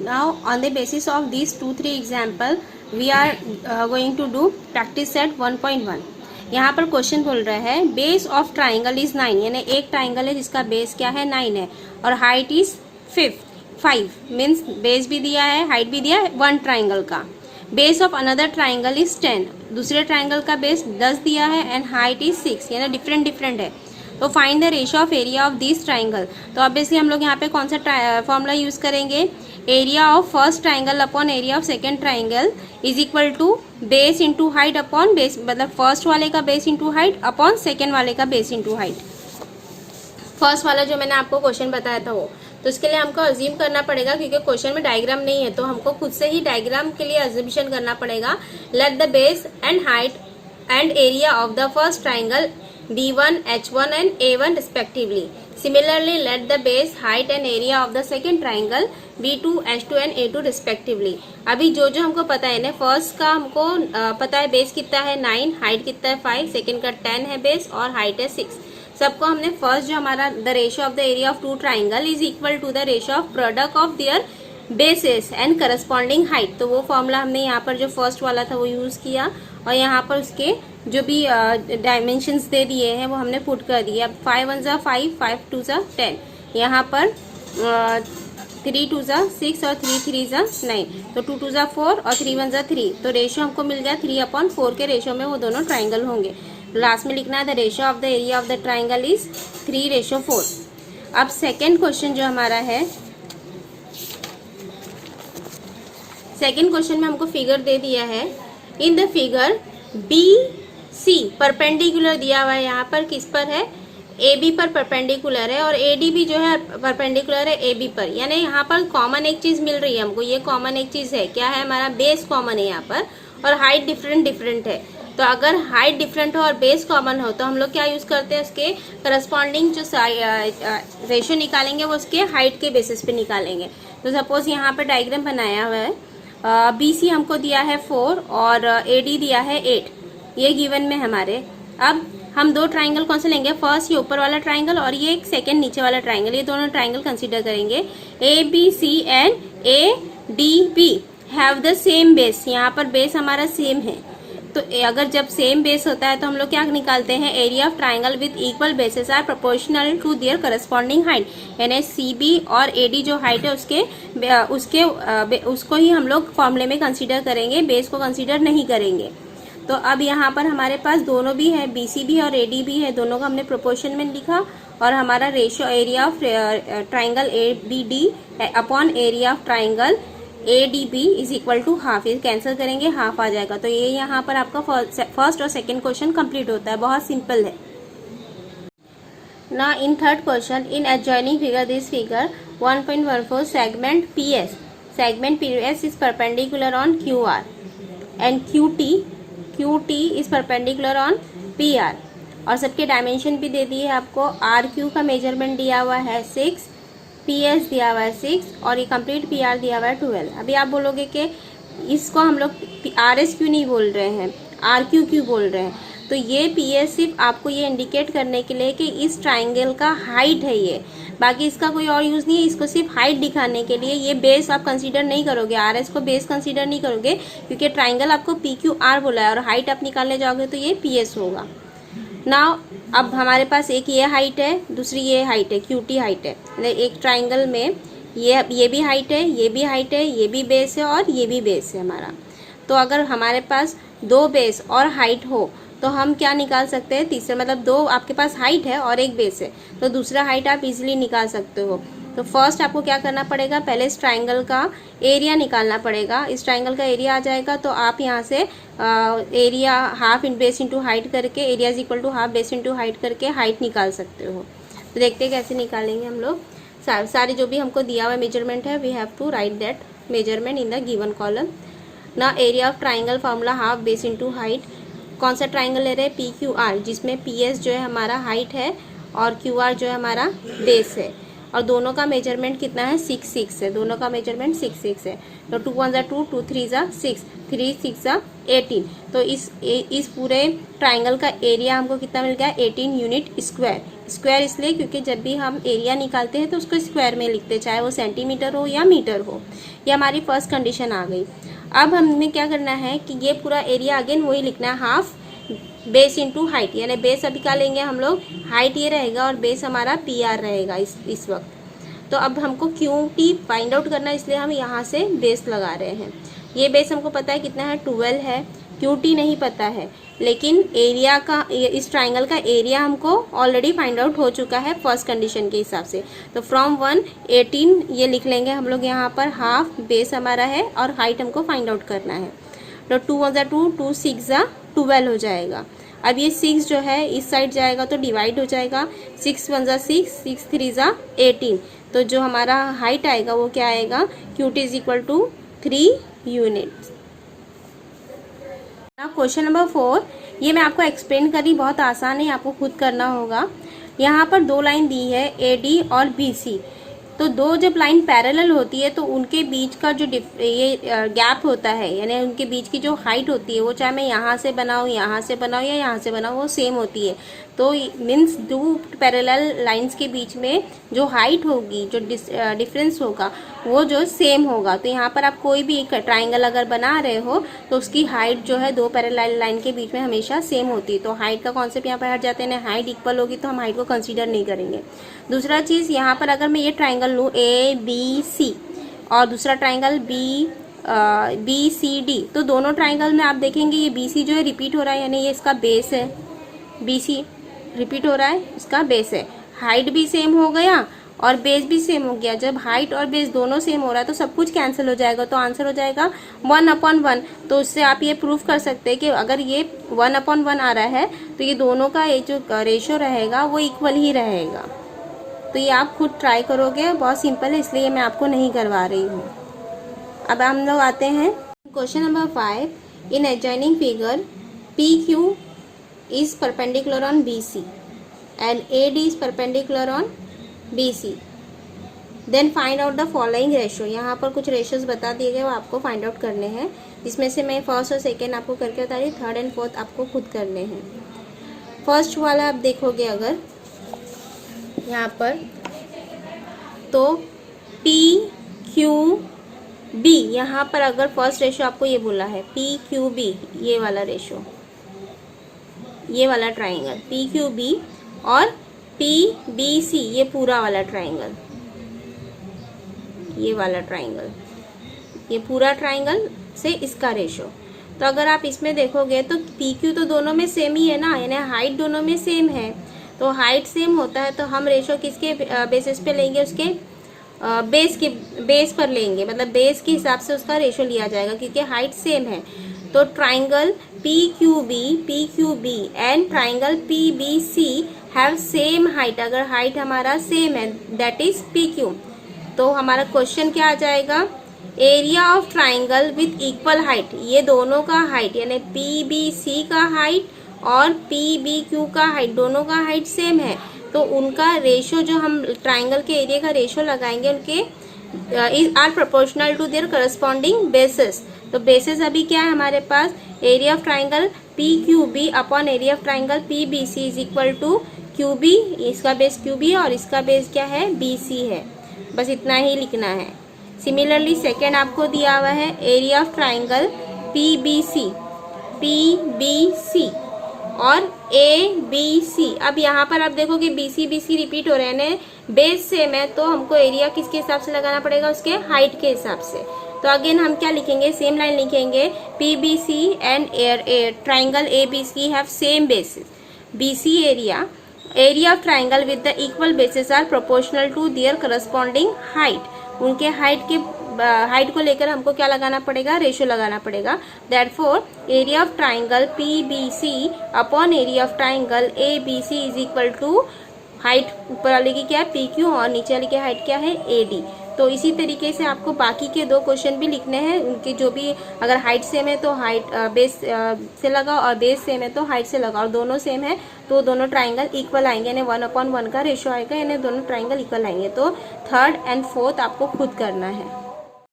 Now on the basis of these 2-3 example we are going to do practice set 1.1. यहाँ पर question बोल रहा है बेस ऑफ ट्राइंगल इज 9, यानी एक ट्राइंगल है जिसका बेस क्या है 9 है और हाइट इज 5 मीन्स बेस भी दिया है हाइट भी दिया है वन ट्राइंगल का. Base of another triangle is 10, दूसरे ट्राइंगल का बेस 10 दिया है एंड हाइट इज 6, यानी डिफरेंट है. तो find the ratio of area of this triangle. तो ऑब्वियसली हम लोग यहाँ पे कौन सा फॉर्मूला यूज करेंगे, area of first triangle upon area of second triangle is equal to base into height upon base, मतलब फर्स्ट वाले का base into height upon second वाले का बेस इंटू हाइट. फर्स्ट वाला जो मैंने आपको क्वेश्चन बताया था वो, तो इसके लिए हमको अज्यूम करना पड़ेगा क्योंकि क्वेश्चन में डायग्राम नहीं है तो हमको खुद से ही डायग्राम के लिए अज्यूम्पशन करना पड़ेगा. Let the base and height and area of the first triangle B1, H1 and A1 respectively. Similarly, let the base, height and area of the second triangle B2, H2 and A2 respectively. अभी जो हमको पता है ना, first का हमको पता है बेस कितना है 9, हाइट कितना है 5, सेकंड का 10 है बेस और हाइट है 6. सबको हमने फर्स्ट जो हमारा the ratio of the area of two triangle is equal to the ratio of product of their bases and corresponding height. तो वो फॉर्मूला हमने यहाँ पर जो फर्स्ट वाला था वो यूज किया और यहाँ पर उसके जो भी डायमेंशंस दे दिए हैं वो हमने पुट कर दिए. अब 5 1 ज़ा 5, 5 2 ज़ा 10, यहाँ पर 3 2 ज़ा 6 और 3 3 ज़ा 9, तो 2 2 ज़ा 4 और 3 1 ज़ा 3. तो रेशियो हमको मिल गया 3/4 के रेशियो में वो दोनों ट्राइंगल होंगे. लास्ट में लिखना है the ratio of the area of the triangle is 3:4. अब सेकेंड क्वेश्चन जो हमारा है, सेकेंड क्वेश्चन में हमको फिगर दे दिया है. In the figure BC perpendicular दिया हुआ है, यहाँ पर किस पर है AB पर परपेंडिकुलर है और AD भी जो है परपेंडिकुलर है AB पर. यानी यहाँ पर कॉमन एक चीज मिल रही है हमको, ये कॉमन एक चीज है, क्या है हमारा बेस कॉमन है यहाँ पर और हाइट डिफरेंट है. तो अगर हाइट डिफरेंट हो और बेस कॉमन हो तो हम लोग क्या यूज करते हैं, उसके करस्पॉन्डिंग जो रेशियो निकालेंगे वो उसके हाइट के बेसिस पे निकालेंगे. तो सपोज यहाँ पर डायग्राम बनाया हुआ है, BC हमको दिया है 4 और AD दिया है 8, ये गिवन में हमारे. अब हम दो ट्राइंगल कौन से लेंगे, फर्स्ट ये ऊपर वाला ट्राइंगल और ये एक सेकेंड नीचे वाला ट्राइंगल, ये दोनों ट्राइंगल कंसीडर करेंगे. ABC and ADB have the same base, यहाँ पर बेस हमारा सेम है. तो अगर जब सेम बेस होता है तो हम लोग क्या निकालते हैं, area of triangle with equal bases are proportional to their corresponding height. यानी CB और AD जो हाइट है उसको ही हम लोग फॉर्मूले में कंसीडर करेंगे, बेस को कंसीडर नहीं करेंगे. तो अब यहाँ पर हमारे पास दोनों भी है, BC भी और AD भी है, दोनों का हमने प्रोपोर्शन में लिखा और हमारा ratio area of triangle ABD upon area of triangle ADB is equal to half. ये कैंसिल करेंगे हाफ आ जाएगा. तो ये यहाँ पर आपका फर्स्ट और सेकंड क्वेश्चन कंप्लीट होता है, बहुत सिंपल है. ना in third question, in adjoining figure this figure 1.14 segment PS is perpendicular on QR and QT is perpendicular on PR और सबके डायमेंशन भी दे दिए है आपको. RQ का मेजरमेंट दिया हुआ है 6, PS दिया हुआ है 6 और ये कंप्लीट PR दिया हुआ है 12. अभी आप बोलोगे कि इसको हम लोग RS क्यों नहीं बोल रहे हैं, RQ क्यों बोल रहे हैं. तो ये PS सिर्फ आपको ये इंडिकेट करने के लिए कि इस ट्राइंगल का हाइट है ये, बाकी इसका कोई और यूज़ नहीं है. इसको सिर्फ हाइट दिखाने के लिए, ये बेस आप कंसीडर नहीं करोगे, RS को बेस कंसीडर नहीं करोगे क्योंकि ट्राइंगल आपको PQR बोला है और हाइट आप निकालने जाओगे तो ये PS होगा. नाउ अब हमारे पास एक ये हाइट है, दूसरी ये हाइट है, QT हाइट है. एक ट्राइंगल में ये भी हाइट है, ये भी हाइट है, ये भी बेस है और ये भी बेस है हमारा. तो अगर हमारे पास दो बेस और हाइट हो तो हम क्या निकाल सकते हैं, तीसरा मतलब दो आपके पास हाइट है और एक बेस है तो दूसरा हाइट आप इजीली निकाल सकते हो. तो फर्स्ट आपको क्या करना पड़ेगा, पहले इस ट्राइंगल का एरिया निकालना पड़ेगा. इस ट्राइंगल का एरिया आ जाएगा तो आप यहाँ से area half in base into height करके, area is equal to half base into height करके हाइट निकाल सकते हो. तो देखते हैं कैसे निकालेंगे हम लोग. सारे जो भी हमको दिया हुआ मेजरमेंट है we have to write that measurement in the given column. ना area of triangle formula half base into height. कौन सा ट्राइंगल ले रहे हैं, PQR, जिसमें PS जो है हमारा हाइट है और QR जो है हमारा बेस है. और दोनों का मेजरमेंट कितना है 6 है, दोनों का मेजरमेंट 6 है। तो 2 1 2, 2 3 6, 3 6 18। तो इस पूरे ट्राइंगल का एरिया हमको कितना मिल गया 18 यूनिट स्क्वायर। स्क्वायर इसलिए क्योंकि जब भी हम एरिया निकालते हैं तो उसको स्क्वायर में लिखते हैं, चाहे वो सेंटीमीटर हो या मीटर हो। ये हमारी फर्स्ट कंडीशन आ गई। अब हमें क्या करना है कि ये पूरा एरिया अगेन वही लिखना है, हाफ बेस इंटू हाइट, यानी बेस अभी क्या लेंगे हम लोग, हाइट ये रहेगा और बेस हमारा PR रहेगा इस वक्त। तो अब हमको QT फाइंड आउट करना है, इसलिए हम यहाँ से बेस लगा रहे हैं। ये बेस हमको पता है कितना है 12 है, QT नहीं पता है, लेकिन एरिया का, इस ट्राइंगल का एरिया हमको ऑलरेडी फाइंड आउट हो चुका है फर्स्ट कंडीशन के हिसाब से। तो फ्रॉम 1 18 ये लिख लेंगे हम लोग यहाँ पर, हाफ बेस हमारा है और हाइट हमको फाइंड आउट करना है। तो 2 1 2, 2 6 12 हो जाएगा। अब ये 6 जो है इस साइड जाएगा तो डिवाइड हो जाएगा, 6 1 6, 6 3 18। तो जो हमारा हाइट आएगा वो क्या आएगा, QT is equal to 3 units. Question number 4, ये मैं आपको एक्सप्लेन करी, बहुत आसान है, आपको खुद करना होगा। यहाँ पर 2 लाइन दी है AD और BC। तो 2 जब लाइन पैरेलल होती है तो उनके बीच का जो ये गैप होता है, यानी उनके बीच की जो हाइट होती है, वो चाहे मैं यहाँ से बनाऊँ, यहाँ से बनाऊँ या यहाँ से बनाऊँ, वो सेम होती है। तो मीन्स 2 पैरेलल लाइंस के बीच में जो हाइट होगी, जो डिफरेंस होगा, वो जो सेम होगा। तो यहाँ पर आप कोई भी एक ट्राइंगल अगर बना रहे हो तो उसकी हाइट जो है 2 पैरेलल लाइन के बीच में हमेशा सेम होती है। तो हाइट का कॉन्सेप्ट यहाँ पर हट जाते हैं, हाइट इक्वल होगी तो हम हाइट को कंसीडर नहीं करेंगे। दूसरा चीज़, यहाँ पर अगर मैं ये ट्राइंगल लूँ ABC और दूसरा ट्राइंगल BCD, तो दोनों ट्राइंगल में आप देखेंगे ये BC जो है रिपीट हो रहा है, यानी ये इसका बेस है, BC रिपीट हो रहा है, इसका बेस है। हाइट भी सेम हो गया और बेस भी सेम हो गया। जब हाइट और बेस दोनों सेम हो रहा है तो सब कुछ कैंसिल हो जाएगा, तो आंसर हो जाएगा 1/1। तो उससे आप ये प्रूफ कर सकते हैं कि अगर ये 1/1 आ रहा है तो ये दोनों का ये जो रेशो रहेगा वो इक्वल ही रहेगा। तो ये आप खुद ट्राई करोगे, बहुत सिंपल है, इसलिए मैं आपको नहीं करवा रही हूँ। अब हम लोग आते हैं question number 5। In adjoining figure PQ is perpendicular on BC and AD is perpendicular on BC. Then find out the following ratio. यहाँ पर कुछ रेशियोज बता दिए गए, वो आपको फाइंड आउट करने हैं। इसमें से मैं फर्स्ट और सेकेंड आपको करके बता रही, थर्ड एंड फोर्थ आपको खुद करने हैं। फर्स्ट वाला आप देखोगे अगर यहाँ पर, तो PQB, यहाँ पर अगर फर्स्ट रेशियो आपको ये बोला है PQB, ये वाला रेशियो, ये वाला ट्राइंगल PQB और PBC, ये पूरा वाला ट्राइंगल, ये वाला ट्राइंगल, ये पूरा ट्राइंगल से इसका रेशो। तो अगर आप इसमें देखोगे तो PQ तो दोनों में सेम ही है ना, यानी हाइट दोनों में सेम है। तो हाइट सेम होता है तो हम रेशो किसके बेसिस पे लेंगे, उसके बेस पर लेंगे, मतलब बेस के हिसाब से उसका रेशो लिया जाएगा क्योंकि हाइट सेम है। तो triangle PQB and triangle PBC have same height. अगर हाइट हमारा सेम है दैट इज PQ। तो हमारा क्वेश्चन क्या आ जाएगा, area of triangle with equal height. ये दोनों का हाइट यानी PBC का हाइट और PBQ का हाइट, दोनों का हाइट सेम है, तो उनका रेशो जो हम ट्राइंगल के एरिया का रेशो लगाएंगे उनके are proportional to their corresponding basis. तो बेसिस अभी क्या है हमारे पास, area of triangle PQB upon area of triangle PBC is equal to QB, इसका बेस QB है और इसका बेस क्या है BC है। बस इतना ही लिखना है। सिमिलरली सेकेंड आपको दिया हुआ है एरिया ऑफ ट्राइंगल PBC और ABC। अब यहाँ पर आप देखोगे BC रिपीट हो रहे हैं, बेस सेम है, तो हमको एरिया किसके हिसाब से लगाना पड़ेगा, उसके हाइट के हिसाब से। तो अगेन हम क्या लिखेंगे, सेम लाइन लिखेंगे, PBC and triangle ABC have same basis. BC area of triangle with the equal basis are proportional to their corresponding height. उनके हाइट को लेकर हमको क्या लगाना पड़ेगा, रेशो लगाना पड़ेगा। Therefore area of triangle PBC upon area of triangle ABC is equal to, height ऊपर वाले की क्या है PQ और नीचे वाले की हाइट क्या है AD। तो इसी तरीके से आपको बाकी के 2 क्वेश्चन भी लिखने हैं, उनकी जो भी, अगर हाइट सेम है तो हाइट बेस से लगाओ, और बेस सेम है तो हाइट से लगाओ, और दोनों सेम है तो दोनों ट्राइंगल इक्वल आएंगे, यानी 1/1 का रेशियो आएगा, यानी दोनों ट्राइंगल इक्वल आएंगे। तो थर्ड एंड फोर्थ आपको खुद करना है।